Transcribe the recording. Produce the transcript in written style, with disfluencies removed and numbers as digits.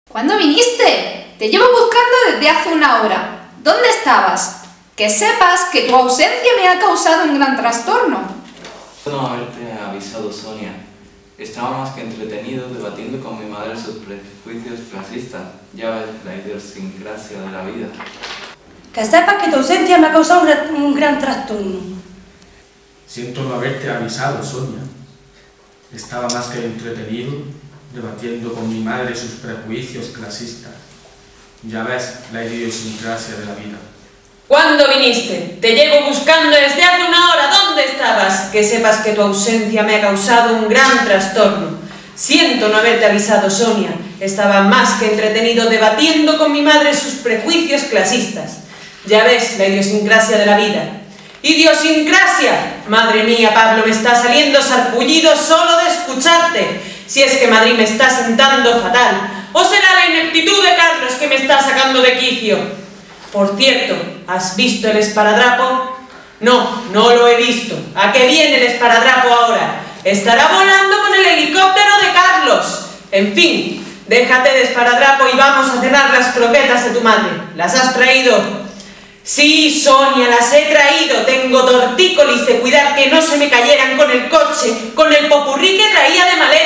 ¿Cuándo viniste? Te llevo buscando desde hace una hora. ¿Dónde estabas? Que sepas que tu ausencia me ha causado un gran trastorno. No haberte avisado, Sonia. Estaba más que entretenido debatiendo con mi madre sus prejuicios clasistas. Ya ves la idiosincrasia de la vida. Que sepas que tu ausencia me ha causado un gran trastorno. Siento no haberte avisado, Sonia. Estaba más que entretenido debatiendo con mi madre sus prejuicios clasistas. Ya ves la idiosincrasia de la vida. ¿Cuándo viniste? Te llevo buscando desde hace una hora. ¿Dónde estabas? Que sepas que tu ausencia me ha causado un gran trastorno. Siento no haberte avisado, Sonia. Estaba más que entretenido debatiendo con mi madre sus prejuicios clasistas. Ya ves la idiosincrasia de la vida. ¡Idiosincrasia! Madre mía, Pablo, me está saliendo sarpullido solo de escucharte. Si es que Madrid me está sentando fatal. ¿O será la ineptitud de Carlos que me está sacando de quicio? Por cierto, ¿has visto el esparadrapo? No, no lo he visto. ¿A qué viene el esparadrapo ahora? Estará volando con el helicóptero de Carlos. En fin, déjate de esparadrapo y vamos a cenar las croquetas de tu madre. ¿Las has traído? Sí, Sonia, las he traído. Tengo tortícolis de cuidar que no se me cayeran con el coche, con el popurrí que traía de maleta.